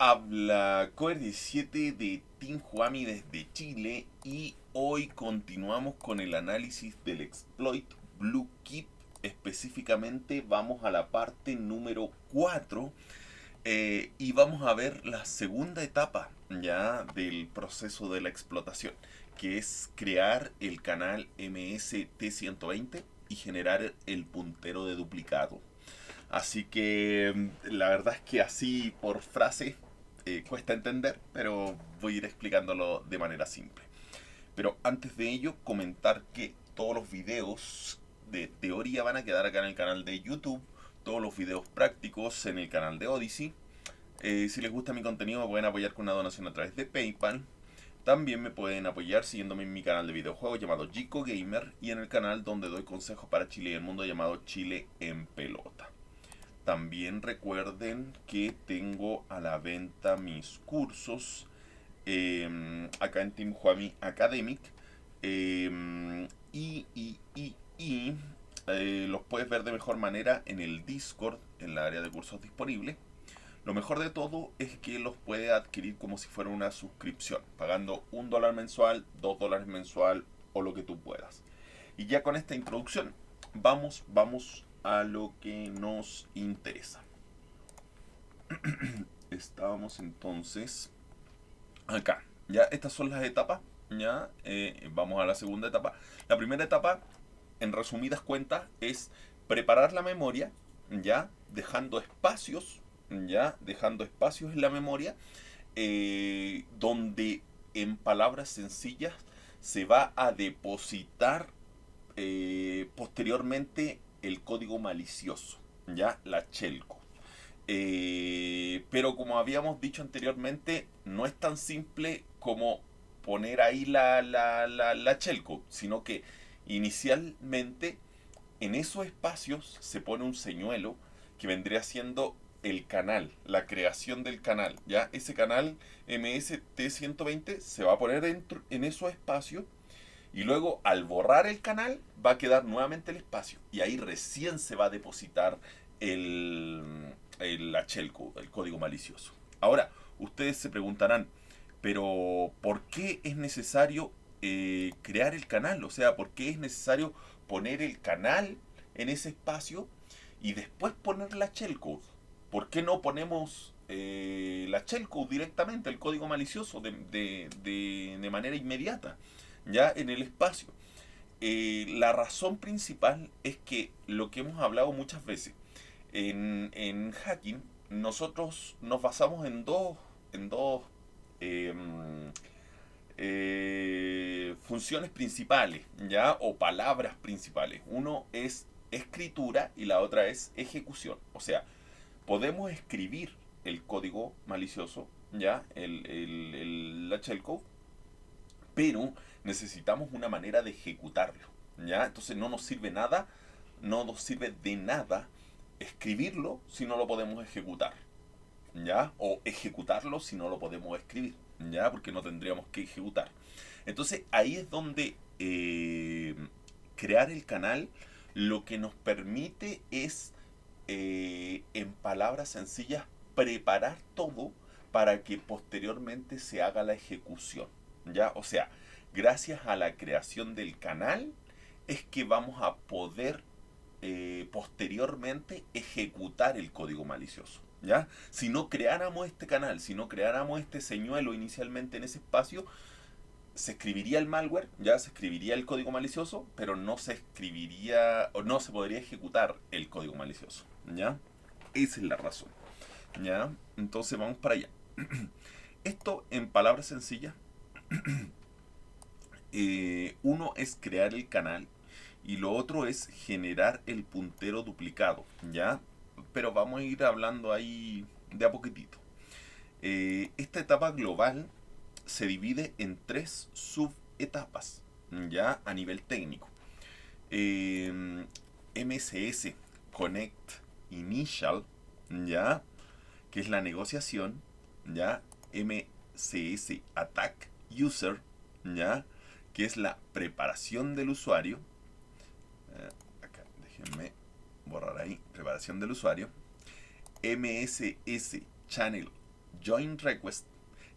Habla Cover 17 de Team Juami desde Chile y hoy continuamos con el análisis del exploit Blue Keep. Específicamente vamos a la parte número 4 y vamos a ver la segunda etapa ya del proceso de la explotación, que es crear el canal MST120 y generar el puntero de duplicado. Así que la verdad es que así por frase cuesta entender, pero voy a ir explicándolo de manera simple. Pero antes de ello, comentar que todos los videos de teoría van a quedar acá en el canal de YouTube, todos los videos prácticos en el canal de Odyssey. Si les gusta mi contenido, me pueden apoyar con una donación a través de PayPal. También me pueden apoyar siguiéndome en mi canal de videojuegos llamado Gico Gamer y en el canal donde doy consejos para Chile y el mundo llamado Chile en Pelota. También recuerden que tengo a la venta mis cursos acá en Team Huami Academic. Y los puedes ver de mejor manera en el Discord, en la área de cursos disponible. Lo mejor de todo es que los puedes adquirir como si fuera una suscripción, pagando $1 mensual, $2 mensual o lo que tú puedas. Y ya con esta introducción, vamos a lo que nos interesa. Estábamos entonces acá. Ya estas son las etapas. Ya vamos a la segunda etapa. La primera etapa, en resumidas cuentas, es preparar la memoria, ya dejando espacios en la memoria, donde en palabras sencillas se va a depositar posteriormente el código malicioso, ya la shellcode. Pero como habíamos dicho anteriormente, no es tan simple como poner ahí la shellcode, sino que inicialmente en esos espacios se pone un señuelo que vendría siendo el canal, la creación del canal. Ya ese canal MST120 se va a poner dentro en esos espacios y luego al borrar el canal va a quedar nuevamente el espacio y ahí recién se va a depositar el, la shellcode, el código malicioso. Ahora, ustedes se preguntarán, pero ¿por qué es necesario crear el canal? O sea, ¿por qué es necesario poner el canal en ese espacio y después poner la shellcode? ¿Por qué no ponemos la shellcode directamente, el código malicioso, de manera inmediata, ya en el espacio? La razón principal es que lo que hemos hablado muchas veces, en hacking, nosotros nos basamos en dos eh, funciones principales, ¿ya? O palabras principales. Uno es escritura y la otra es ejecución. O sea, podemos escribir el código malicioso, ¿ya? La shellcode, pero necesitamos una manera de ejecutarlo, ¿ya? Entonces no nos sirve nada, no nos sirve de nada escribirlo si no lo podemos ejecutar, ¿ya? O ejecutarlo si no lo podemos escribir, ¿ya? Porque no tendríamos que ejecutar. Entonces ahí es donde crear el canal lo que nos permite es, en palabras sencillas, preparar todo para que posteriormente se haga la ejecución, ¿ya? O sea, gracias a la creación del canal es que vamos a poder posteriormente ejecutar el código malicioso, ¿ya? Si no creáramos este canal, si no creáramos este señuelo inicialmente en ese espacio, se escribiría el malware, ya se escribiría el código malicioso, pero no se escribiría o no se podría ejecutar el código malicioso, ¿ya? Esa es la razón, ¿ya? Entonces vamos para allá. Esto en palabras sencillas, uno es crear el canal y lo otro es generar el puntero duplicado, ¿ya? Pero vamos a ir hablando ahí de a poquitito. Esta etapa global se divide en tres subetapas, ya a nivel técnico. MSS Connect Initial, ya, que es la negociación, ya. MCS Attack User, ya, que es la preparación del usuario. Acá, déjenme borrar ahí, preparación del usuario. MSS Channel join request,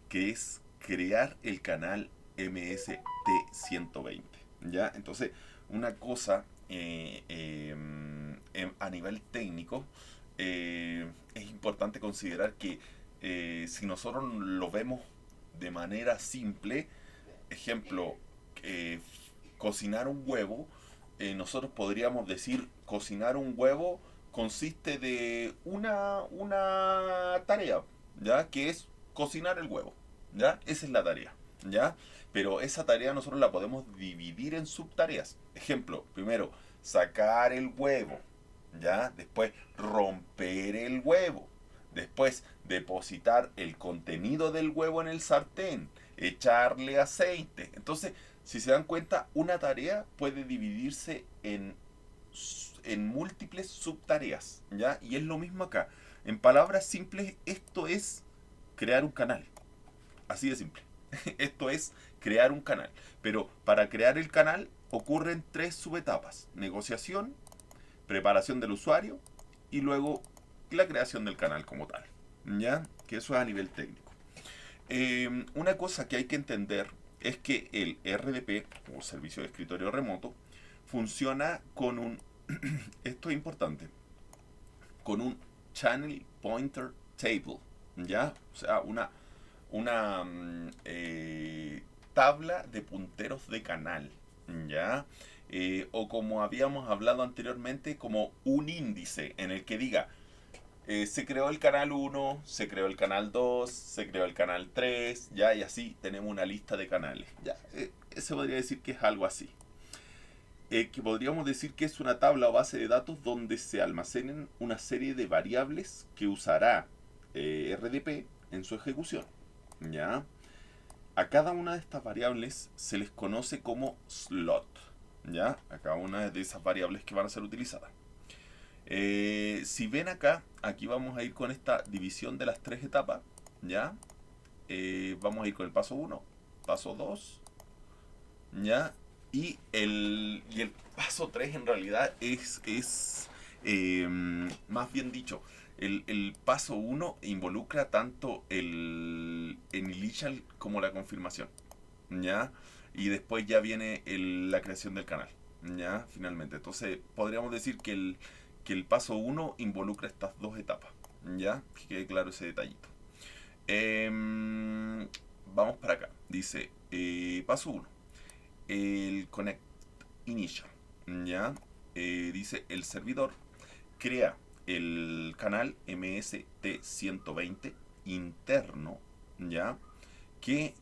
que es crear el canal MST120. ¿Ya? Entonces, una cosa a nivel técnico, es importante considerar que si nosotros lo vemos de manera simple, ejemplo, eh, cocinar un huevo, nosotros podríamos decir cocinar un huevo consiste de una tarea, ¿ya? Que es cocinar el huevo, ¿ya? Esa es la tarea, ¿ya? Pero esa tarea nosotros la podemos dividir en subtareas. Ejemplo, primero, sacar el huevo, ¿ya? Después, romper el huevo. Después, depositar el contenido del huevo en el sartén, echarle aceite. Entonces, si se dan cuenta, una tarea puede dividirse en múltiples subtareas, ¿ya? Y es lo mismo acá. En palabras simples, esto es crear un canal. Así de simple. Esto es crear un canal. Pero para crear el canal ocurren tres subetapas. Negociación, preparación del usuario y luego la creación del canal como tal. ¿Ya? Que eso es a nivel técnico. Una cosa que hay que entender es que el RDP, o Servicio de Escritorio Remoto, funciona con un, esto es importante, con un Channel Pointer Table, ¿ya? O sea, una tabla de punteros de canal, ¿ya? O como habíamos hablado anteriormente, como un índice en el que diga, se creó el canal 1, se creó el canal 2, se creó el canal 3, ya, y así tenemos una lista de canales. Ya, se podría decir que es algo así. Que podríamos decir que es una tabla o base de datos donde se almacenen una serie de variables que usará RDP en su ejecución. ¿Ya? A cada una de estas variables se les conoce como slot. ¿Ya? A cada una de esas variables que van a ser utilizadas. Si ven acá, aquí vamos a ir con esta división de las tres etapas. ¿Ya? Vamos a ir con el paso 1, paso 2, ¿ya? Y el paso 3 en realidad más bien dicho, el paso 1 involucra tanto el initial como la confirmación, ¿ya? Y después ya viene la creación del canal, ¿ya? Finalmente. Entonces podríamos decir que el paso 1 involucra estas dos etapas, ¿ya? Que quede claro ese detallito. Vamos para acá. Dice, paso 1, el Connect Initial, ¿ya? Dice, el servidor crea el canal MST120 interno, ¿ya? Que,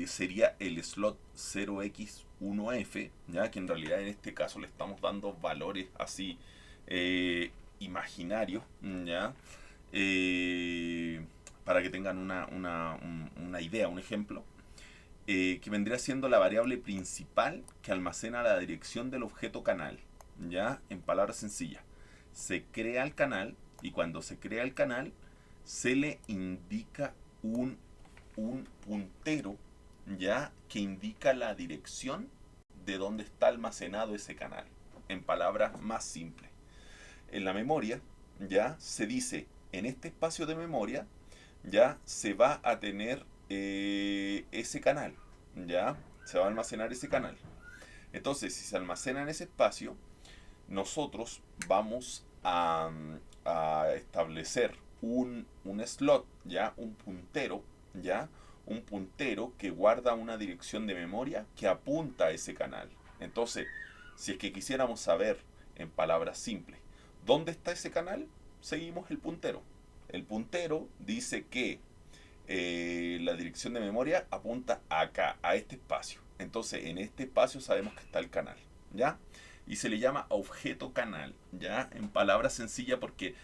sería el slot 0x1f, ¿ya? Que en realidad en este caso le estamos dando valores así imaginarios, ¿ya? Para que tengan una idea, un ejemplo, que vendría siendo la variable principal que almacena la dirección del objeto canal. ¿Ya? En palabras sencillas, se crea el canal y cuando se crea el canal se le indica un puntero, ¿ya? Que indica la dirección de donde está almacenado ese canal. En palabras más simples. En la memoria, ya se dice, en este espacio de memoria, ya se va a tener ese canal, ya se va a almacenar ese canal. Entonces, si se almacena en ese espacio, nosotros vamos a establecer un slot, ya un puntero, ya un puntero que guarda una dirección de memoria que apunta a ese canal. Entonces, si es que quisiéramos saber en palabras simples dónde está ese canal, seguimos el puntero. El puntero dice que la dirección de memoria apunta acá, a este espacio. Entonces, en este espacio sabemos que está el canal, ¿ya? Y se le llama objeto canal, ¿ya? En palabras sencillas porque,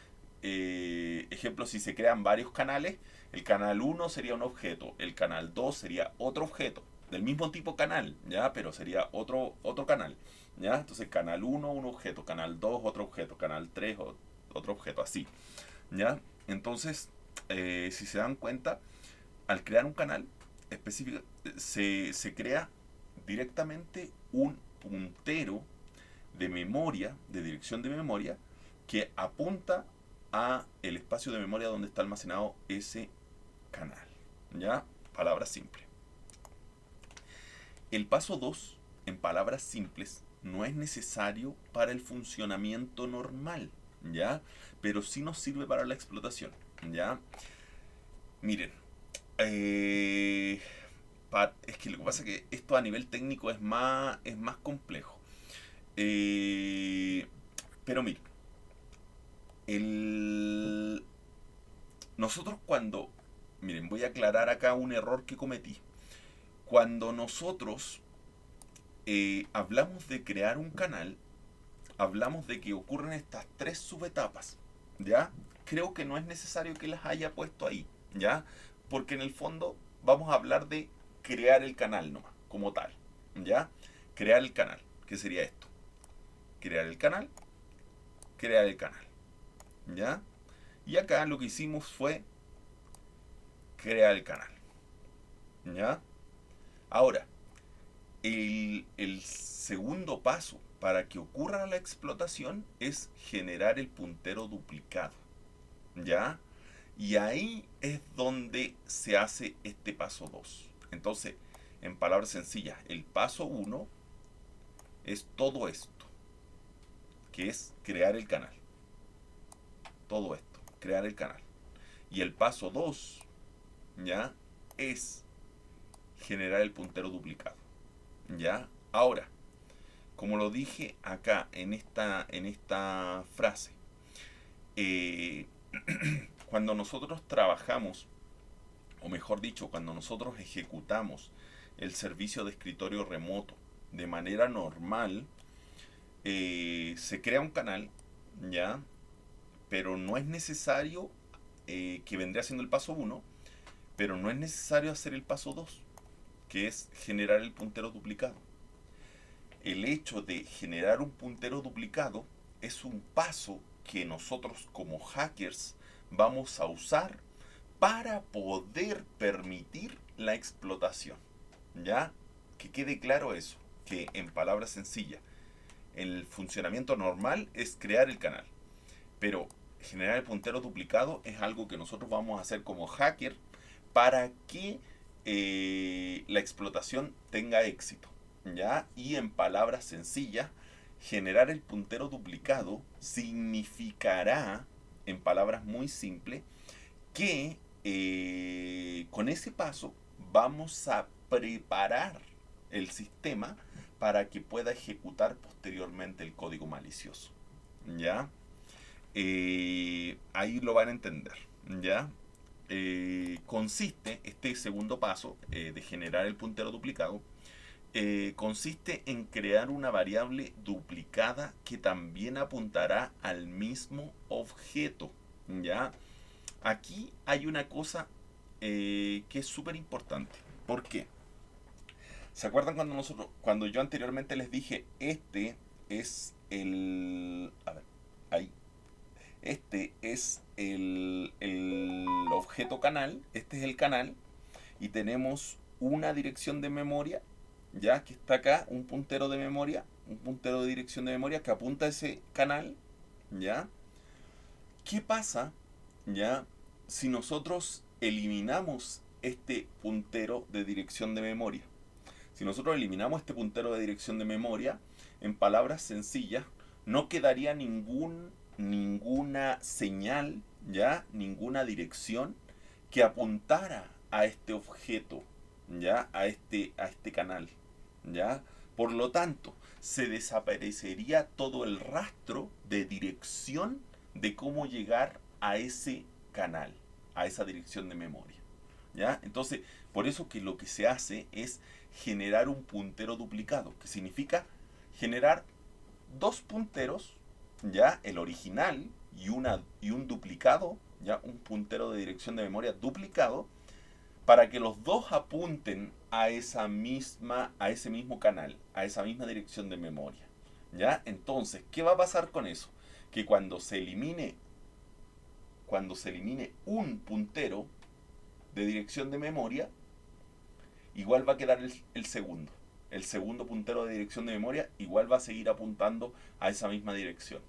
ejemplo, si se crean varios canales, el canal 1 sería un objeto, el canal 2 sería otro objeto, del mismo tipo canal, ¿ya? Pero sería otro canal, ¿ya? Entonces, canal 1, un objeto, canal 2, otro objeto, canal 3, otro objeto, así, ¿ya? Entonces, si se dan cuenta, al crear un canal específico, se crea directamente un puntero de memoria, de dirección de memoria, que apunta a el espacio de memoria donde está almacenado ese canal. ¿Ya? Palabras simples. El paso 2, en palabras simples, no es necesario para el funcionamiento normal, ¿ya? Pero sí nos sirve para la explotación, ¿ya? Miren, es que lo que pasa es que esto a nivel técnico es más complejo. Eh, pero miren, el, nosotros cuando, miren, voy a aclarar acá un error que cometí. Cuando nosotros hablamos de crear un canal, hablamos de que ocurren estas tres subetapas, ¿ya? Creo que no es necesario que las haya puesto ahí, ¿ya? Porque en el fondo vamos a hablar de crear el canal nomás, como tal, ¿ya? Crear el canal, ¿qué sería esto? Crear el canal, ¿ya? Y acá lo que hicimos fue crear el canal, ¿ya? Ahora, el segundo paso para que ocurra la explotación es generar el puntero duplicado, ¿ya? Y ahí es donde se hace este paso 2. Entonces, en palabras sencillas, el paso 1 es todo esto, que es crear el canal. Todo esto, crear el canal. Y el paso 2, ¿ya? Es generar el puntero duplicado, ¿ya? Ahora, como lo dije acá en esta frase, eh, cuando nosotros trabajamos, o mejor dicho, cuando nosotros ejecutamos el servicio de escritorio remoto de manera normal, se crea un canal, ¿ya? Pero no es necesario, que vendría siendo el paso 1, pero no es necesario hacer el paso 2, que es generar el puntero duplicado. El hecho de generar un puntero duplicado es un paso que nosotros como hackers vamos a usar para poder permitir la explotación. ¿Ya? Que quede claro eso, que en palabras sencillas, el funcionamiento normal es crear el canal, pero generar el puntero duplicado es algo que nosotros vamos a hacer como hacker para que la explotación tenga éxito, ¿ya? Y en palabras sencillas, generar el puntero duplicado significará, en palabras muy simples, que con ese paso vamos a preparar el sistema para que pueda ejecutar posteriormente el código malicioso, ¿ya? Ahí lo van a entender, ¿ya? Consiste, este segundo paso de generar el puntero duplicado, consiste en crear una variable duplicada que también apuntará al mismo objeto, ¿ya? Aquí hay una cosa que es súper importante. ¿Por qué? ¿Se acuerdan cuando yo anteriormente les dije, este es el... A ver, ahí. Este es el objeto canal, este es el canal, y tenemos una dirección de memoria, ya que está acá, un puntero de memoria, un puntero de dirección de memoria que apunta a ese canal, ¿ya? ¿Qué pasa, ya, si nosotros eliminamos este puntero de dirección de memoria? Si nosotros eliminamos este puntero de dirección de memoria, en palabras sencillas, no quedaría ninguna señal, ya, ninguna dirección que apuntara a este objeto, ya, a este canal, ya. Por lo tanto, se desaparecería todo el rastro de dirección de cómo llegar a ese canal, a esa dirección de memoria, ¿ya? Entonces, por eso que lo que se hace es generar un puntero duplicado, que significa generar dos punteros, ya, el original y un duplicado, ya, un puntero de dirección de memoria duplicado, para que los dos apunten a ese mismo canal, a esa misma dirección de memoria, ¿ya? Entonces, ¿qué va a pasar con eso? Que cuando se elimine un puntero de dirección de memoria, igual va a quedar el segundo. El segundo puntero de dirección de memoria igual va a seguir apuntando a esa misma dirección.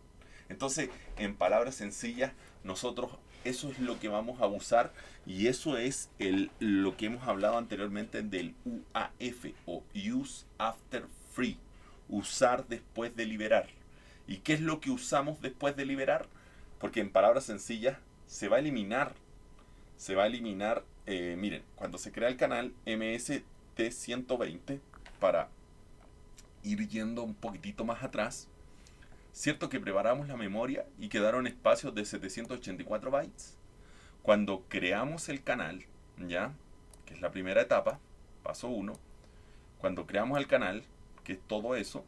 Entonces, en palabras sencillas, nosotros eso es lo que vamos a usar y eso es lo que hemos hablado anteriormente del UAF o Use After Free, usar después de liberar. ¿Y qué es lo que usamos después de liberar? Porque en palabras sencillas se va a eliminar, miren, cuando se crea el canal MST120, para ir yendo un poquitito más atrás, cierto que preparamos la memoria y quedaron espacios de 784 bytes. Cuando creamos el canal, ya, que es la primera etapa, paso 1, cuando creamos el canal, que es todo eso,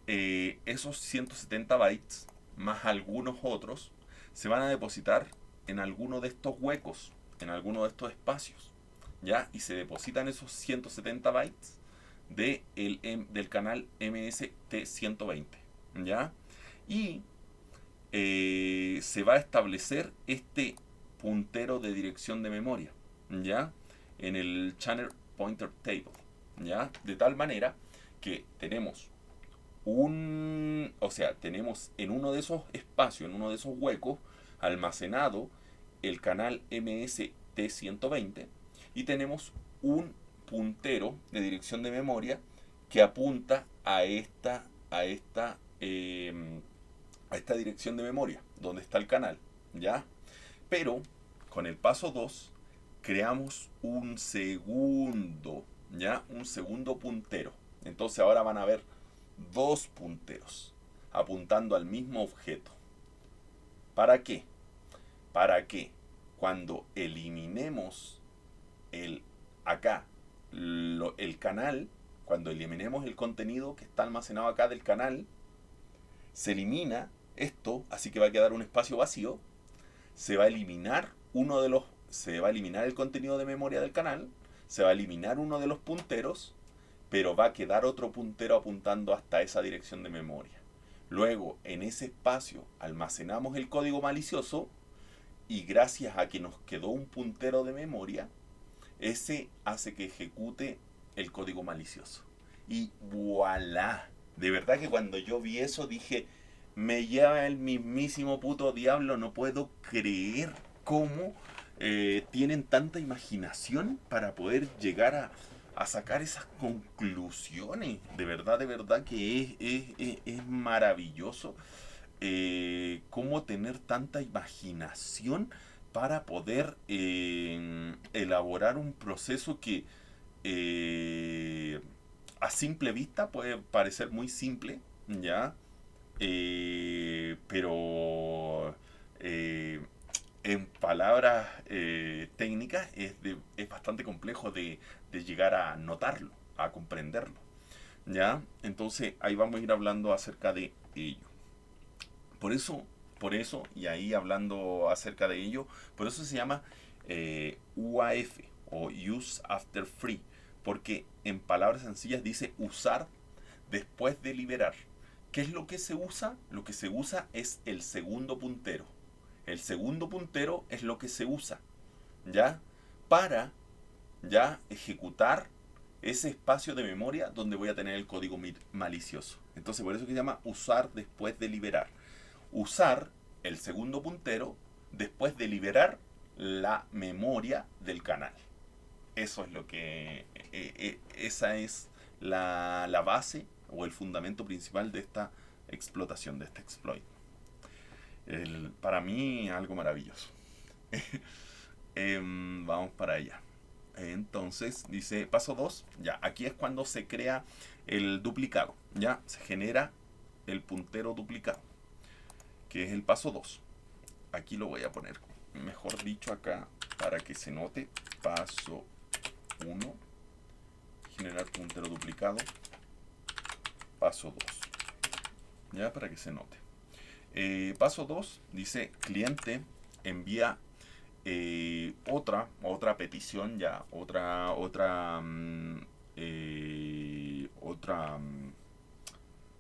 esos 170 bytes más algunos otros se van a depositar en alguno de estos huecos, en alguno de estos espacios, ¿ya? Y se depositan esos 170 bytes del canal MST120, ¿ya? Y se va a establecer este puntero de dirección de memoria, ¿ya? En el Channel Pointer Table, ¿ya? De tal manera que tenemos tenemos en uno de esos espacios, en uno de esos huecos, almacenado el canal MST120 y tenemos un puntero de dirección de memoria que apunta a esta dirección de memoria, donde está el canal, ¿ya? Pero con el paso 2 creamos un segundo, ¿ya? Un segundo puntero. Entonces ahora van a ver dos punteros apuntando al mismo objeto. ¿Para qué? Para que cuando eliminemos el canal, cuando eliminemos el contenido que está almacenado acá del canal, se elimina esto, así que va a quedar un espacio vacío, se va a eliminar el contenido de memoria del canal, se va a eliminar uno de los punteros, pero va a quedar otro puntero apuntando hasta esa dirección de memoria. Luego, en ese espacio almacenamos el código malicioso y gracias a que nos quedó un puntero de memoria, ese hace que ejecute el código malicioso. Y voilà. De verdad que cuando yo vi eso dije, me lleva el mismísimo puto diablo, no puedo creer cómo tienen tanta imaginación para poder llegar a sacar esas conclusiones. De verdad que es maravilloso cómo tener tanta imaginación para poder elaborar un proceso que a simple vista puede parecer muy simple, ¿ya? Pero en palabras técnicas es bastante complejo de llegar a notarlo, a comprenderlo, ¿ya? Entonces ahí vamos a ir hablando acerca de ello. Por eso, y ahí hablando acerca de ello, por eso se llama UAF o Use After Free, porque en palabras sencillas dice usar después de liberar. ¿Qué es lo que se usa? Lo que se usa es el segundo puntero. El segundo puntero es lo que se usa, ¿ya? Para ya ejecutar ese espacio de memoria donde voy a tener el código malicioso. Entonces, por eso que se llama usar después de liberar. Usar el segundo puntero después de liberar la memoria del canal. Eso es lo que... esa es la base o el fundamento principal de esta explotación, de este exploit. Para mí, algo maravilloso. Vamos para allá. Entonces, dice paso 2, ya, aquí es cuando se crea el duplicado, ya, se genera el puntero duplicado, que es el paso 2. Aquí lo voy a poner, mejor dicho acá, para que se note, paso 1, generar puntero duplicado, paso 2, ya, para que se note. Paso 2, dice cliente envía otra petición ya,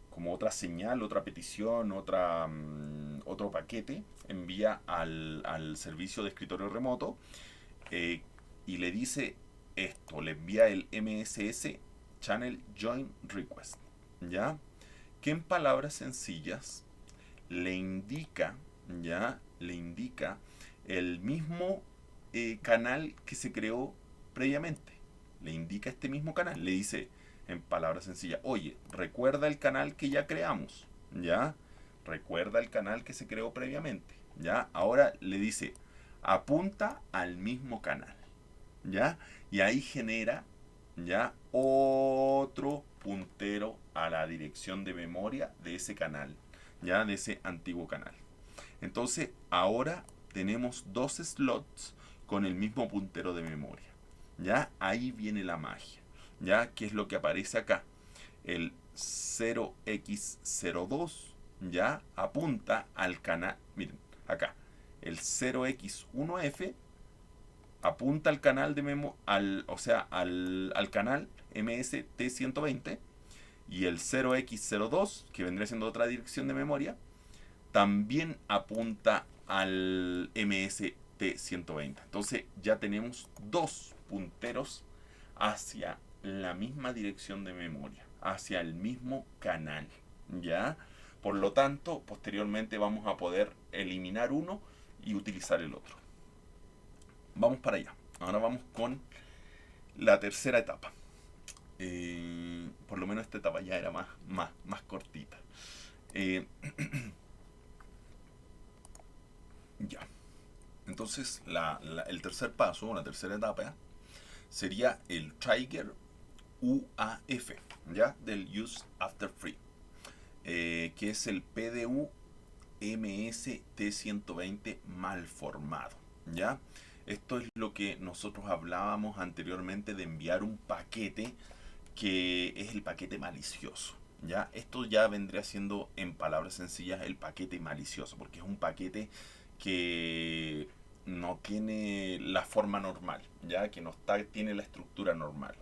como otra señal, otra petición, otro paquete, envía al servicio de escritorio remoto y le dice esto, le envía el MSS Channel Join Request, ¿ya? Que en palabras sencillas le indica, ya, le indica el mismo canal que se creó previamente. Le indica este mismo canal. Le dice, en palabras sencillas, oye, recuerda el canal que ya creamos, ¿ya? Recuerda el canal que se creó previamente, ¿ya? Ahora le dice, apunta al mismo canal, ¿ya? Y ahí genera, ¿ya? Otro puntero a la dirección de memoria de ese canal, ¿ya? De ese antiguo canal. Entonces, ahora tenemos dos slots con el mismo puntero de memoria, ¿ya? Ahí viene la magia, ¿ya? ¿Qué es lo que aparece acá? El 0x02, ¿ya? Apunta al canal, miren, acá, el 0x1f apunta al canal de o sea, al canal MST120, y el 0x02, que vendría siendo otra dirección de memoria, también apunta al MST120. Entonces ya tenemos dos punteros hacia la misma dirección de memoria, hacia el mismo canal, ¿ya? Por lo tanto, posteriormente vamos a poder eliminar uno y utilizar el otro. Vamos para allá. Ahora vamos con la tercera etapa. Por lo menos esta etapa ya era más cortita. Eh, ya. Entonces, el tercer paso, la tercera etapa, sería el trigger UAF, ¿ya? Del Use After Free, que es el PDU MST120 mal formado, ¿ya? Esto es lo que nosotros hablábamos anteriormente de enviar un paquete que es el paquete malicioso, ¿ya? Esto ya vendría siendo, en palabras sencillas, el paquete malicioso, porque es un paquete que no tiene la forma normal, ya que no tiene la estructura normal,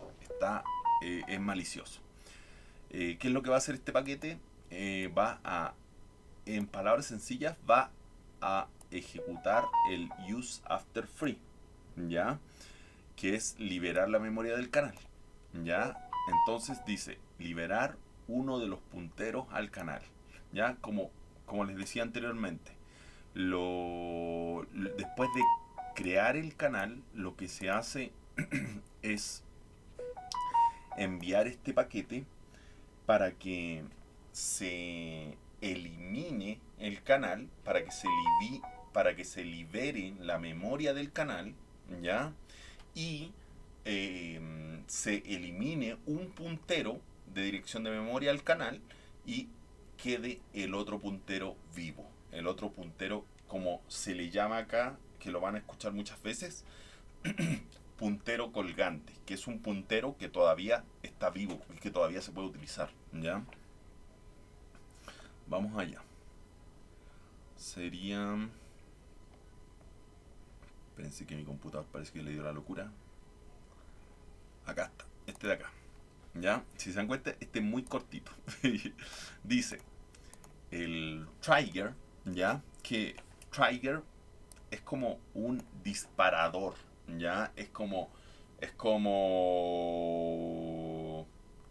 es malicioso. ¿Qué es lo que va a hacer este paquete? En palabras sencillas, va a ejecutar el use after free, ya, que es liberar la memoria del canal, ya. Entonces dice liberar uno de los punteros al canal, ya, como les decía anteriormente. Después de crear el canal, lo que se hace es enviar este paquete para que se elimine el canal, para que se libere la memoria del canal, ¿ya? Y se elimine un puntero de dirección de memoria al canal y quede el otro puntero vivo. El otro puntero, como se le llama acá, que lo van a escuchar muchas veces, puntero colgante, que es un puntero que todavía está vivo y que todavía se puede utilizar, ¿ya? Vamos allá. Sería... Pensé que mi computador parece que le dio la locura. Acá está, este de acá, ¿ya? Si se dan cuenta, este es muy cortito. Dice, el trigger, ¿ya? Que trigger es como un disparador, ¿ya? Es como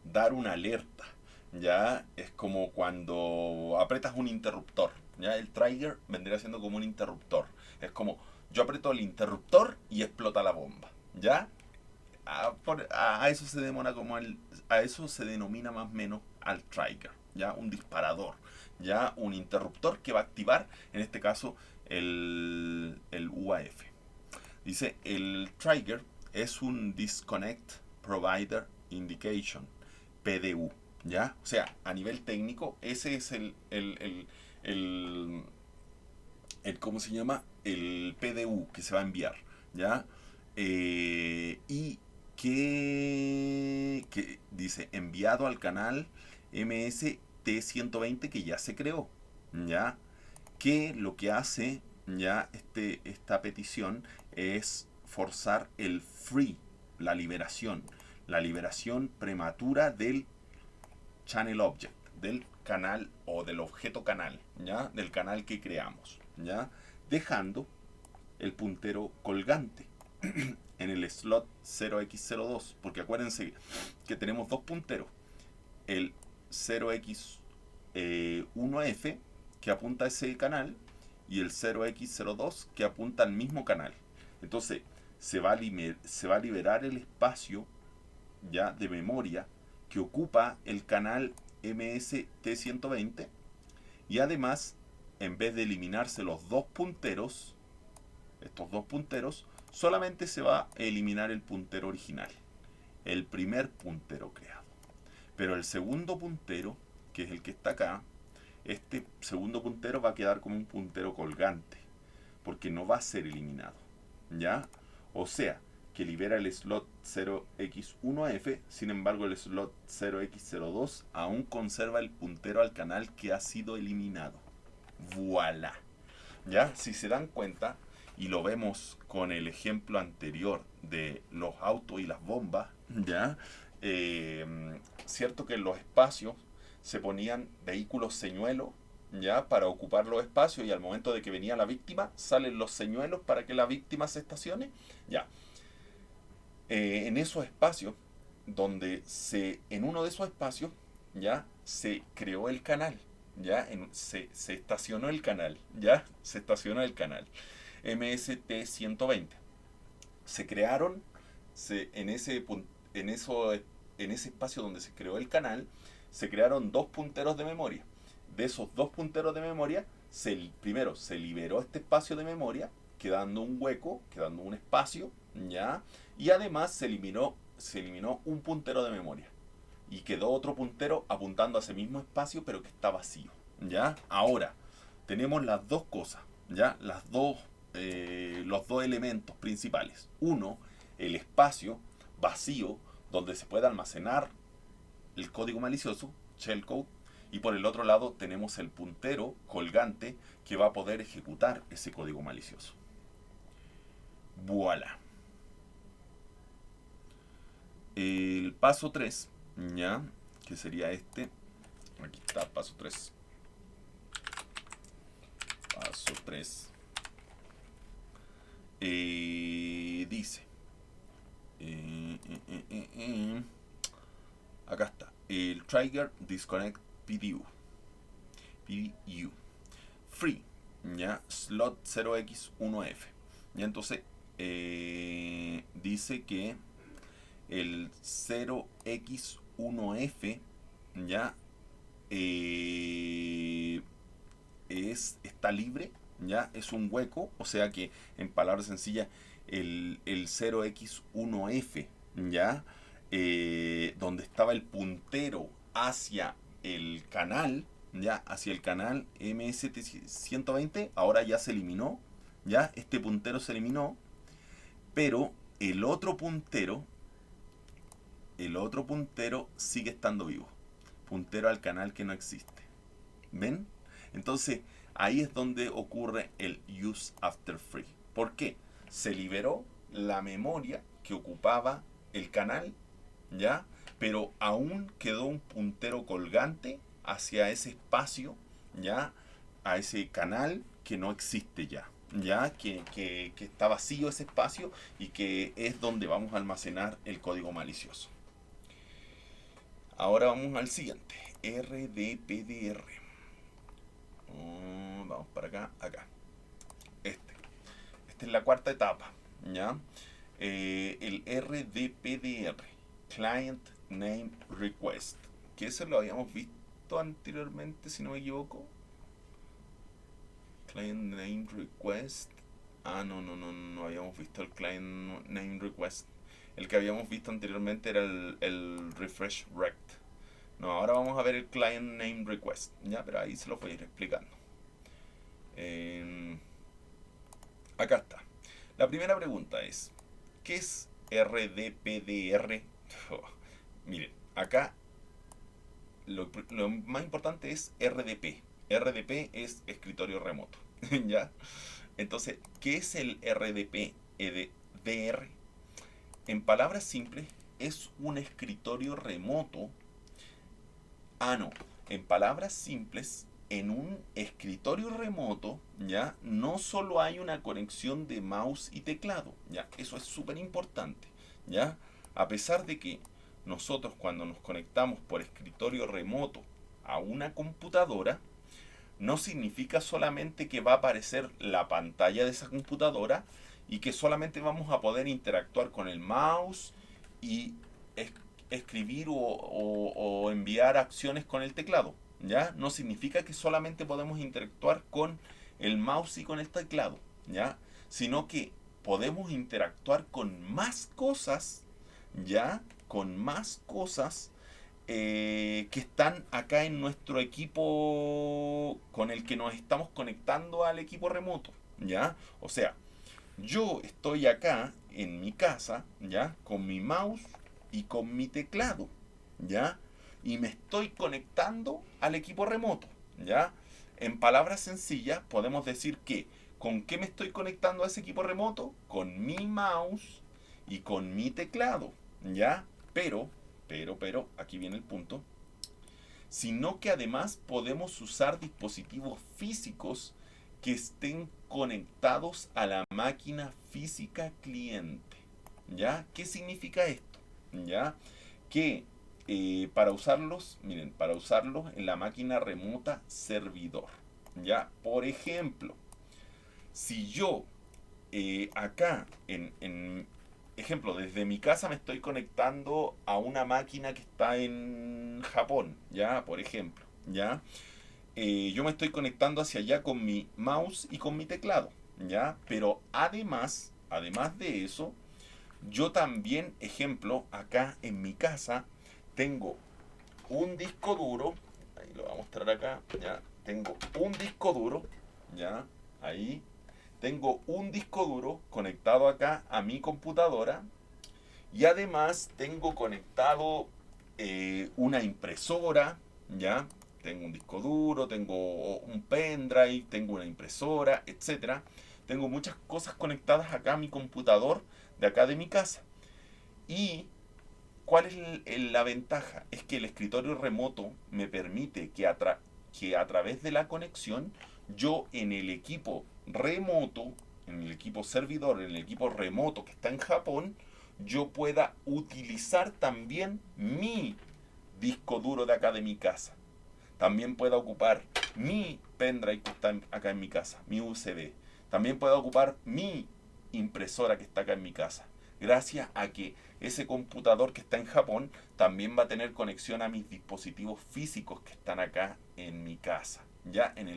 dar una alerta, ¿ya? Es como cuando apretas un interruptor, ¿ya? El trigger vendría siendo como un interruptor. Es como, yo aprieto el interruptor y explota la bomba, ¿ya? A eso se a eso se denomina más o menos al trigger, ya un disparador, ya un interruptor que va a activar, en este caso, el UAF. Dice, el trigger es un Disconnect Provider Indication, PDU, ¿ya? O sea, a nivel técnico, ese es ¿cómo se llama? El PDU que se va a enviar, ¿ya? Y que dice enviado al canal MST120 que ya se creó, ¿ya? Que lo que hace ya esta petición es forzar el free, la liberación prematura del channel object, del canal o del objeto canal, ¿ya? Del canal que creamos, ¿ya? Dejando el puntero colgante en el slot 0x02, porque acuérdense que tenemos dos punteros, el 0x1f, que apunta a ese canal y el 0x02 que apunta al mismo canal. Entonces se va a liberar el espacio ya de memoria que ocupa el canal MST120, y además, en vez de eliminarse los dos punteros, estos dos punteros, solamente se va a eliminar el puntero original, el primer puntero creado. Pero el segundo puntero, que es el que está acá, este segundo puntero va a quedar como un puntero colgante, porque no va a ser eliminado, ¿ya? O sea, que libera el slot 0x1f, sin embargo el slot 0x02 aún conserva el puntero al canal que ha sido eliminado. ¡Voilà! ¿Ya? Si se dan cuenta, y lo vemos con el ejemplo anterior de los autos y las bombas, ¿ya? Cierto que en los espacios se ponían vehículos señuelos, ¿ya? Para ocupar los espacios, y al momento de que venía la víctima, salen los señuelos para que la víctima se estacione, ¿ya? En esos espacios, en uno de esos espacios, ya se creó el canal, ya se estacionó el canal, ya se estacionó el canal MST120. Se crearon en ese espacio donde se creó el canal, se crearon dos punteros de memoria. De esos dos punteros de memoria, primero se liberó este espacio de memoria, quedando un hueco, quedando un espacio, ¿ya? Y además se eliminó un puntero de memoria. Y quedó otro puntero apuntando a ese mismo espacio, pero que está vacío, ¿ya? Ahora, tenemos las dos cosas, ¿ya? Los dos elementos principales. Uno, el espacio vacío donde se puede almacenar el código malicioso, shellcode, y por el otro lado tenemos el puntero colgante que va a poder ejecutar ese código malicioso. Voilà. El paso 3, ¿ya? Que sería este. Aquí está, paso 3. Paso 3. Dice. Acá está. El Trigger Disconnect PDU. Free. ¿Ya? Slot 0x1f. ¿Ya? Entonces, dice que el 0x1f, ¿ya? Está libre, ¿ya? Es un hueco, o sea que, en palabras sencillas, el 0x1f, ¿ya? Donde estaba el puntero hacia el canal, ¿ya? Hacia el canal MST120, ahora ya se eliminó, ¿ya? Este puntero se eliminó, pero el otro puntero sigue estando vivo. Puntero al canal que no existe. ¿Ven? Entonces, ahí es donde ocurre el use after free. ¿Por qué? Se liberó la memoria que ocupaba el canal, ¿ya? Pero aún quedó un puntero colgante hacia ese espacio, ¿ya? A ese canal que no existe ya. ¿Ya? Que está vacío ese espacio y que es donde vamos a almacenar el código malicioso. Ahora vamos al siguiente, RDPDR. Vamos para acá. Esta es la cuarta etapa, ¿ya? El RDPDR, Client Name Request, que eso lo habíamos visto anteriormente, si no me equivoco. Client Name Request. No habíamos visto el Client Name Request. El que habíamos visto anteriormente era el Refresh Rect. No, ahora vamos a ver el Client Name Request, ¿ya? Pero ahí se lo voy a ir explicando. Acá está. La primera pregunta es, ¿qué es RDPDR? Miren, acá lo más importante es RDP. RDP es escritorio remoto, ¿ya? Entonces, ¿qué es el RDP-DR? En palabras simples, es un escritorio remoto. En palabras simples, en un escritorio remoto, ¿ya? No solo hay una conexión de mouse y teclado, ¿ya? Eso es súper importante, ¿ya? A pesar de que nosotros, cuando nos conectamos por escritorio remoto a una computadora, no significa solamente que va a aparecer la pantalla de esa computadora y que solamente vamos a poder interactuar con el mouse y es- escribir o enviar acciones con el teclado. ¿Ya? No significa que solamente podemos interactuar con el mouse y con el teclado, ¿ya? Sino que podemos interactuar con más cosas, ¿ya? Con más cosas que están acá en nuestro equipo con el que nos estamos conectando al equipo remoto, ¿ya? O sea, yo estoy acá en mi casa, ¿ya? Con mi mouse y con mi teclado, ¿ya? Y me estoy conectando al equipo remoto, ¿ya? En palabras sencillas, podemos decir que ¿con qué me estoy conectando a ese equipo remoto? Con mi mouse y con mi teclado, ¿ya? Pero, aquí viene el punto, sino que además podemos usar dispositivos físicos que estén conectados a la máquina física cliente. ¿Ya? ¿Qué significa esto? ¿Ya? Que para usarlos, miren, para usarlos en la máquina remota servidor. ¿Ya? Por ejemplo, si yo acá ejemplo, desde mi casa me estoy conectando a una máquina que está en Japón, ¿ya? Por ejemplo, ¿ya? Yo me estoy conectando hacia allá con mi mouse y con mi teclado, ¿ya? Pero además de eso, yo también, ejemplo, acá en mi casa tengo un disco duro, ahí lo voy a mostrar acá, ¿ya? Tengo un disco duro, ¿ya? Ahí. Tengo un disco duro conectado acá a mi computadora y además tengo conectado una impresora, ¿ya? Tengo un disco duro, tengo un pendrive, tengo una impresora, etcétera. Tengo muchas cosas conectadas acá a mi computador de acá de mi casa. ¿Y cuál es la ventaja? Es que el escritorio remoto me permite que a través de la conexión yo en el equipo remoto, en el equipo servidor, en el equipo remoto que está en Japón, yo pueda utilizar también mi disco duro de acá de mi casa. También pueda ocupar mi pendrive que está acá en mi casa, mi USB. También pueda ocupar mi impresora que está acá en mi casa. Gracias a que ese computador que está en Japón también va a tener conexión a mis dispositivos físicos que están acá en mi casa, ya en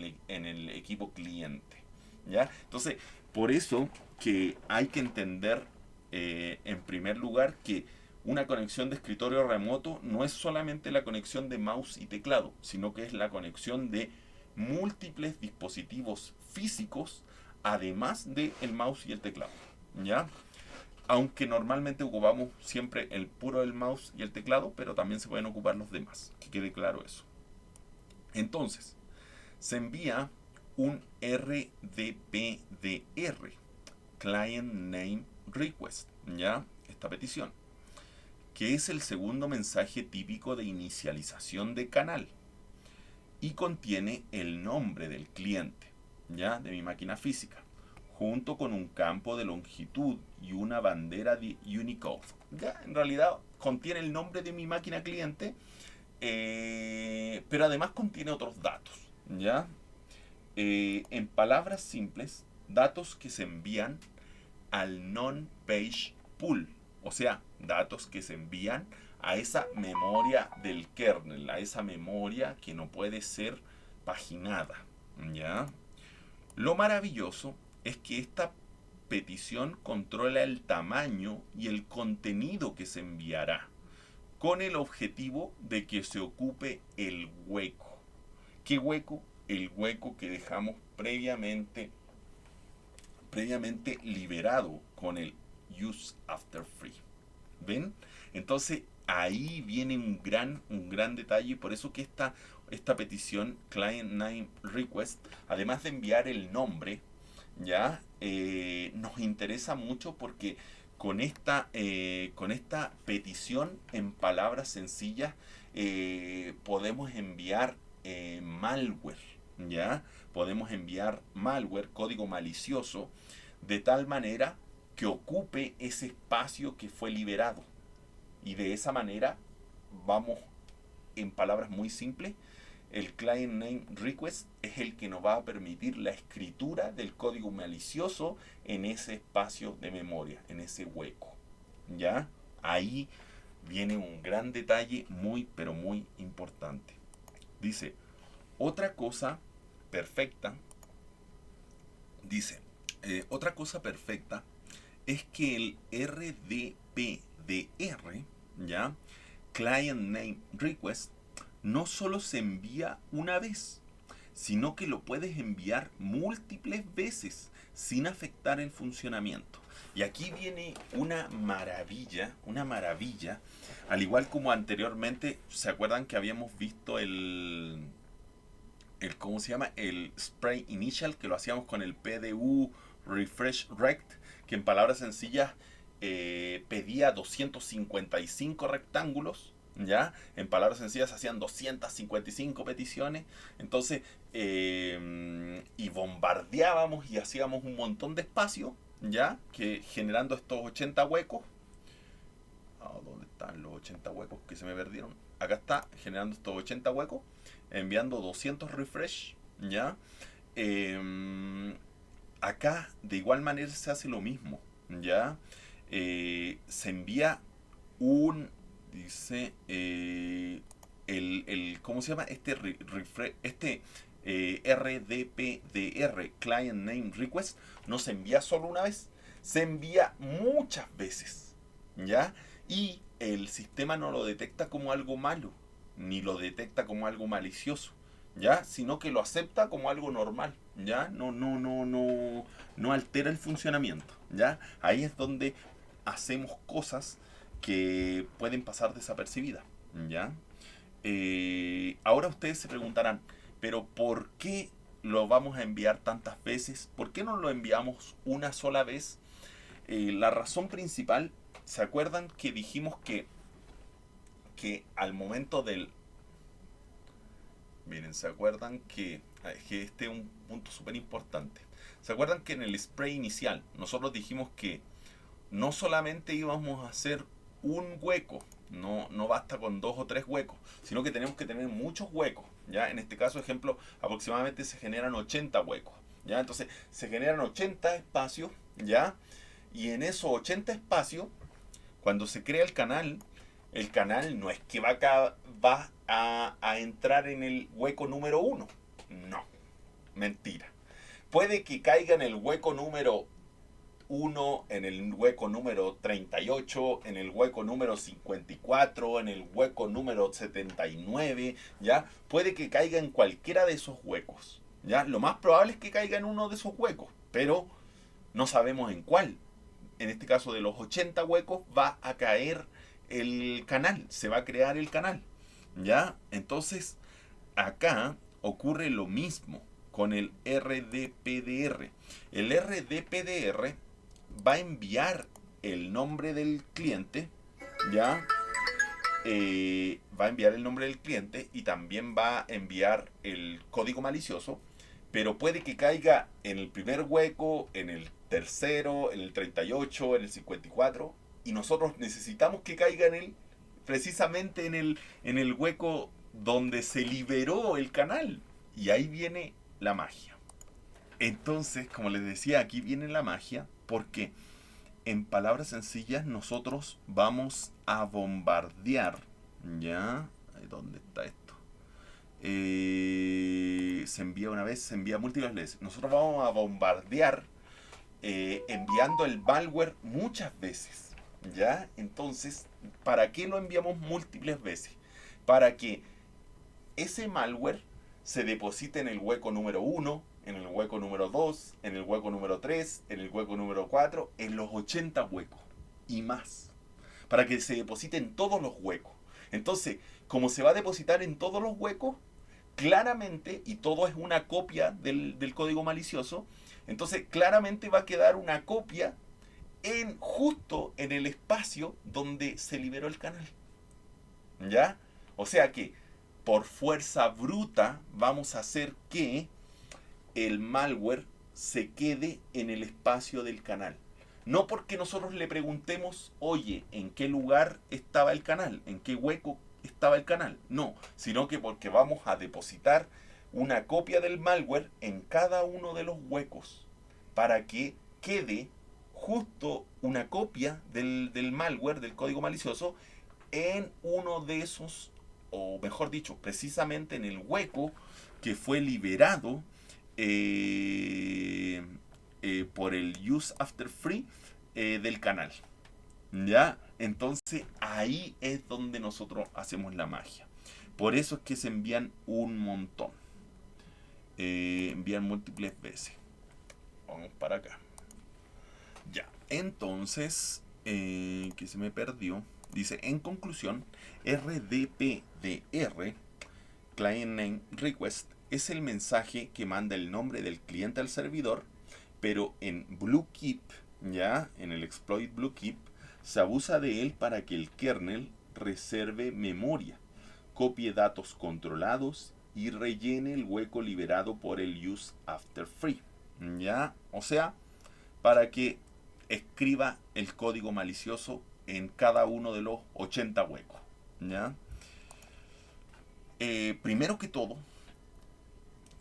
el equipo cliente. ¿Ya? Entonces, por eso que hay que entender en primer lugar que una conexión de escritorio remoto no es solamente la conexión de mouse y teclado, sino que es la conexión de múltiples dispositivos físicos, además del mouse y el teclado. ¿Ya? Aunque normalmente ocupamos siempre el puro del mouse y el teclado, pero también se pueden ocupar los demás, que quede claro eso. Entonces, se envía un RDPDR, Client Name Request, ¿ya? Esta petición, que es el segundo mensaje típico de inicialización de canal y contiene el nombre del cliente, ¿ya? De mi máquina física, junto con un campo de longitud y una bandera de Unicode. ¿Ya? En realidad contiene el nombre de mi máquina cliente, pero además contiene otros datos, ¿ya? En palabras simples, datos que se envían al non-page pool, o sea, datos que se envían a esa memoria del kernel, a esa memoria que no puede ser paginada, ¿ya? Lo maravilloso es que esta petición controla el tamaño y el contenido que se enviará, con el objetivo de que se ocupe el hueco. ¿Qué hueco? El hueco que dejamos previamente liberado con el use after free. ¿Ven? Entonces ahí viene un gran detalle y por eso que esta petición client name request, además de enviar el nombre, ya nos interesa mucho porque con esta petición en palabras sencillas podemos enviar malware, ¿ya? Podemos enviar malware, código malicioso, de tal manera que ocupe ese espacio que fue liberado. Y de esa manera vamos, en palabras muy simples, el client name request es el que nos va a permitir la escritura del código malicioso en ese espacio de memoria, en ese hueco. ¿Ya? Ahí viene un gran detalle muy, pero muy importante. Dice, otra cosa perfecta, dice, otra cosa perfecta es que el RDPDR, ¿ya? Client Name Request, no solo se envía una vez, sino que lo puedes enviar múltiples veces sin afectar el funcionamiento. Y aquí viene una maravilla, al igual como anteriormente, ¿se acuerdan que habíamos visto ¿cómo se llama? El spray initial, que lo hacíamos con el PDU refresh rect, que en palabras sencillas pedía 255 rectángulos, ¿ya? En palabras sencillas hacían 255 peticiones, entonces, y bombardeábamos y hacíamos un montón de espacio, ¿ya? Que generando estos 80 huecos. ¿Dónde están los 80 huecos que se me perdieron? Acá está, generando estos 80 huecos, enviando 200 refresh, ¿ya? Acá de igual manera se hace lo mismo, ¿ya? Se envía un, dice, ¿cómo se llama? RDPDR, Client Name Request, no se envía solo una vez, se envía muchas veces, ¿ya? Y el sistema no lo detecta como algo malo, ni lo detecta como algo malicioso, ¿ya? Sino que lo acepta como algo normal, ¿ya? No altera el funcionamiento, ¿ya? Ahí es donde hacemos cosas que pueden pasar desapercibidas, ¿ya? Ahora ustedes se preguntarán, pero ¿por qué lo vamos a enviar tantas veces? ¿Por qué no lo enviamos una sola vez? La razón principal, ¿se acuerdan que dijimos que al momento del... Miren, ¿se acuerdan que este es un punto súper importante? ¿Se acuerdan que en el spray inicial nosotros dijimos que no solamente íbamos a hacer un hueco, no basta con 2 o 3 huecos, sino que tenemos que tener muchos huecos, ¿ya? En este caso, ejemplo, aproximadamente se generan 80 huecos, ¿ya? Entonces, se generan 80 espacios, ¿ya? Y en esos 80 espacios, cuando se crea el canal no es que va a entrar en el hueco número 1. No, mentira. Puede que caiga en el hueco número 1, en el hueco número 38, en el hueco número 54, en el hueco número 79, ¿ya? Puede que caiga en cualquiera de esos huecos, ¿ya? Lo más probable es que caiga en uno de esos huecos, pero no sabemos en cuál. En este caso de los 80 huecos va a caer el canal, se va a crear el canal, ¿ya? Entonces, acá ocurre lo mismo con el RDPDR. El RDPDR va a enviar el nombre del cliente, ¿ya? Va a enviar el nombre del cliente y también va a enviar el código malicioso, pero puede que caiga en el primer hueco, en el tercero, en el 38, en el 54, y nosotros necesitamos que caiga precisamente en el hueco donde se liberó el canal. Y ahí viene la magia. Entonces, como les decía, aquí viene la magia porque en palabras sencillas nosotros vamos a bombardear, ¿ya? ¿Dónde está esto? Se envía una vez, se envía múltiples veces. Nosotros vamos a bombardear enviando el malware muchas veces, ¿ya? Entonces, ¿para qué lo enviamos múltiples veces? Para que ese malware se deposite en el hueco número 1, en el hueco número 2, en el hueco número 3, en el hueco número 4, en los 80 huecos y más. Para que se deposite en todos los huecos. Entonces, como se va a depositar en todos los huecos, claramente, y todo es una copia del código malicioso, entonces claramente va a quedar una copia justo en el espacio donde se liberó el canal. ¿Ya? O sea que por fuerza bruta vamos a hacer que el malware se quede en el espacio del canal. No porque nosotros le preguntemos, oye, ¿en qué lugar estaba el canal? ¿En qué hueco estaba el canal. No, sino que porque vamos a depositar una copia del malware en cada uno de los huecos para que quede justo una copia del malware, del código malicioso, en uno de esos, o mejor dicho, precisamente en el hueco que fue liberado eh, por el use after free del canal. ¿Ya? Entonces ahí es donde nosotros hacemos la magia. Por eso es que se envían un montón. Envían múltiples veces. Vamos para acá. Ya. Entonces, que se me perdió. Dice, en conclusión, RDPDR, Client Name Request, es el mensaje que manda el nombre del cliente al servidor, pero en BlueKeep, ya, en el exploit BlueKeep, se abusa de él para que el kernel reserve memoria, copie datos controlados y rellene el hueco liberado por el use after free, ya, o sea, para que escriba el código malicioso en cada uno de los 80 huecos, ya. Primero que todo,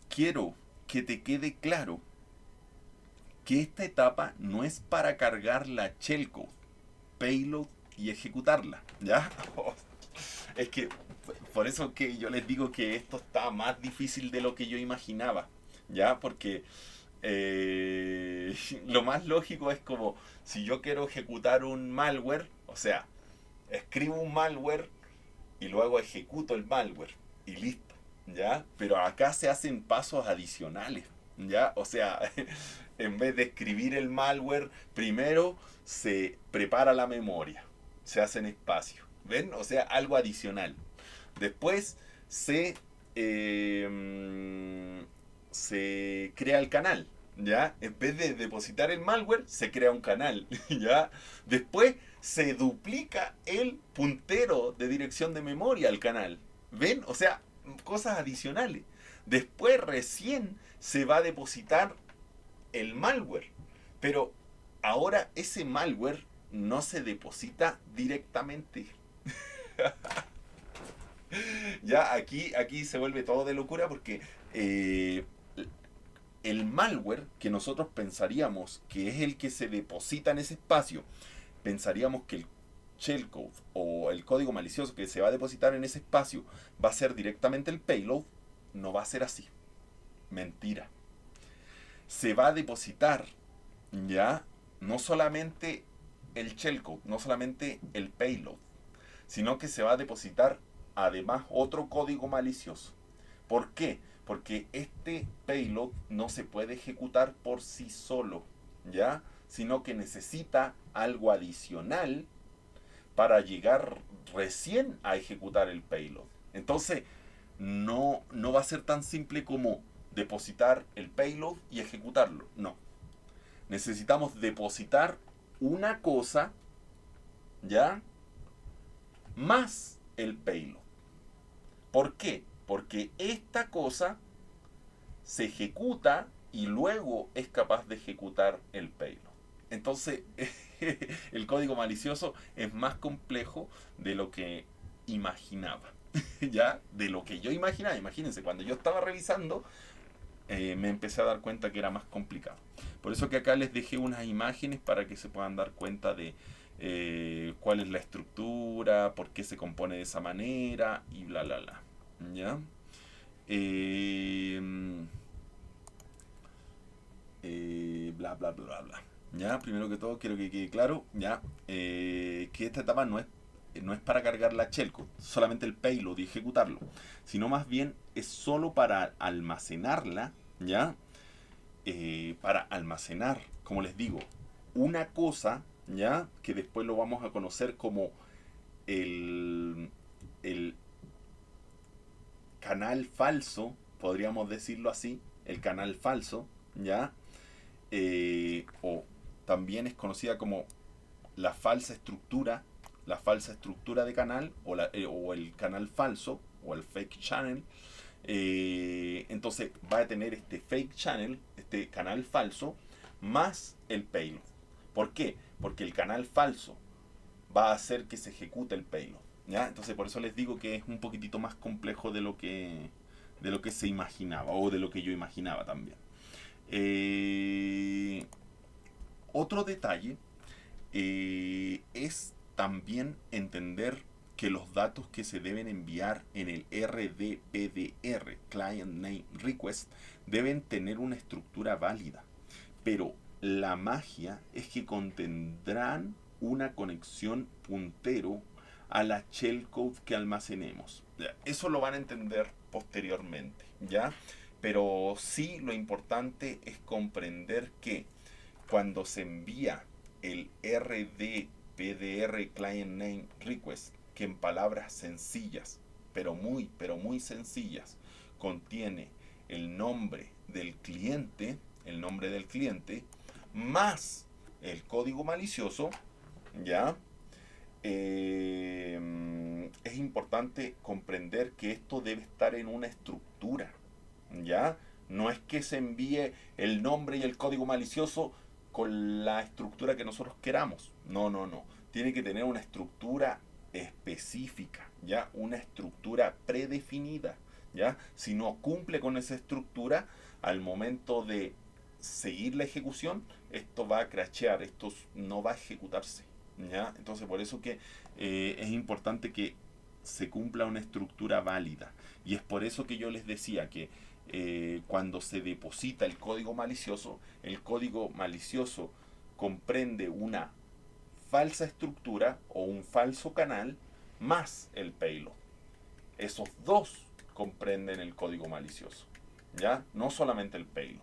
quiero que te quede claro que esta etapa no es para cargar la shellcode, payload y ejecutarla, ¿ya? Es que por eso que yo les digo que esto está más difícil de lo que yo imaginaba, ¿ya? Porque lo más lógico es como si yo quiero ejecutar un malware, o sea, escribo un malware y luego ejecuto el malware y listo, ¿ya? Pero acá se hacen pasos adicionales, ¿ya? O sea, en vez de escribir el malware, primero se prepara la memoria, se hacen espacios, ¿ven? O sea, algo adicional. Después se crea el canal, ¿ya? En vez de depositar el malware, se crea un canal, ¿ya? Después se duplica el puntero de dirección de memoria al canal, ¿ven? O sea, cosas adicionales. Después recién se va a depositar el malware, pero ahora ese malware no se deposita directamente. Ya aquí se vuelve todo de locura porque eh, el malware que nosotros pensaríamos que es el que se deposita en ese espacio, pensaríamos que el shellcode o el código malicioso que se va a depositar en ese espacio va a ser directamente el payload, no va a ser así. Mentira. Se va a depositar ya no solamente el shellcode, no solamente el payload, sino que se va a depositar además otro código malicioso. ¿Por qué? Porque este payload no se puede ejecutar por sí solo, ¿ya? Sino que necesita algo adicional para llegar recién a ejecutar el payload. Entonces, no va a ser tan simple como depositar el payload y ejecutarlo. No. Necesitamos depositar una cosa, ¿ya? Más el payload. ¿Por qué? Porque esta cosa se ejecuta y luego es capaz de ejecutar el payload. Entonces, el código malicioso es más complejo de lo que imaginaba. ¿Ya? De lo que yo imaginaba. Imagínense, cuando yo estaba revisando, me empecé a dar cuenta que era más complicado. Por eso que acá les dejé unas imágenes para que se puedan dar cuenta de cuál es la estructura, por qué se compone de esa manera y bla, bla, bla. ¿Ya? Eh, bla, bla, bla, bla. ¿Ya? Primero que todo quiero que quede claro, ¿ya? Que esta etapa no es para cargar la shellcode, solamente el payload y ejecutarlo, sino más bien es solo para almacenarla, ¿ya? Para almacenar, como les digo, una cosa, ¿ya? Que después lo vamos a conocer como el canal falso, podríamos decirlo así, el canal falso, ¿ya? O también es conocida como la falsa estructura de canal, o el canal falso, o el fake channel. Entonces va a tener este fake channel, este canal falso, más el payload. ¿Por qué? Porque el canal falso va a hacer que se ejecute el payload. ¿ya? Entonces por eso les digo que es un poquitito más complejo de lo que se imaginaba o de lo que yo imaginaba también. Eh, Otro detalle es también entender que los datos que se deben enviar en el RDPDR, Client Name Request, deben tener una estructura válida. Pero la magia es que contendrán una conexión puntero a la shellcode que almacenemos. Eso lo van a entender posteriormente, ¿ya? Pero sí, lo importante es comprender que cuando se envía el RDPDR Client Name Request, que en palabras sencillas, pero muy sencillas, contiene el nombre del cliente, más el código malicioso, ¿ya? Es importante comprender que esto debe estar en una estructura, ¿ya? No es que se envíe el nombre y el código malicioso con la estructura que nosotros queramos. No, no, no. Tiene que tener una estructura específica, ¿ya? Una estructura predefinida, ¿ya? Si no cumple con esa estructura, al momento de seguir la ejecución, esto va a crashear, esto no va a ejecutarse, ¿ya? Entonces, por eso que es importante que se cumpla una estructura válida. Y es por eso que yo les decía que cuando se deposita el código malicioso comprende una falsa estructura o un falso canal más el payload. Esos dos comprenden el código malicioso, ¿ya? No solamente el payload,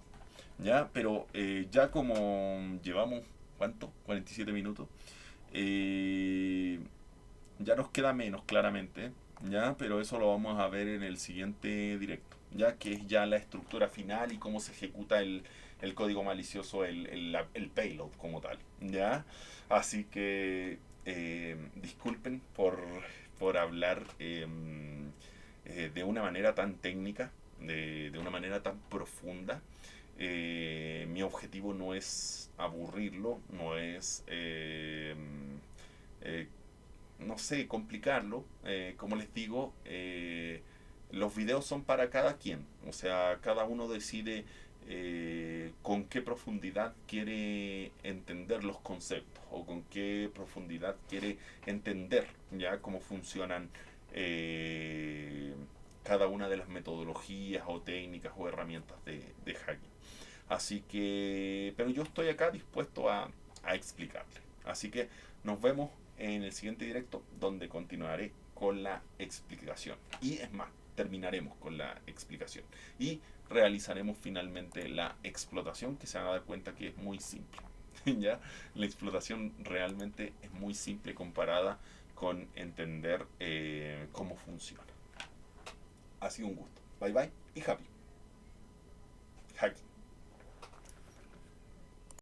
¿ya? Pero ya como llevamos, ¿cuánto? 47 minutos. Eh, ya nos queda menos, claramente, ¿ya? Pero eso lo vamos a ver en el siguiente directo, ya que es ya la estructura final y cómo se ejecuta el código malicioso, el payload como tal, ¿ya? Así que disculpen por hablar de una manera tan técnica, de una manera tan profunda. Mi objetivo no es aburrirlo, no es eh, no sé, complicarlo. Como les digo, los videos son para cada quien. O sea, cada uno decide con qué profundidad quiere entender los conceptos o con qué profundidad quiere entender ya cómo funcionan cada una de las metodologías o técnicas o herramientas de hacking. Así que, pero yo estoy acá dispuesto a explicarle. Así que nos vemos en el siguiente directo donde continuaré con la explicación. Y es más, terminaremos con la explicación. Y realizaremos finalmente la explotación, que se van a dar cuenta que es muy simple. ¿Ya? La explotación realmente es muy simple comparada con entender cómo funciona. Ha sido un gusto. Bye bye y happy. Hacking.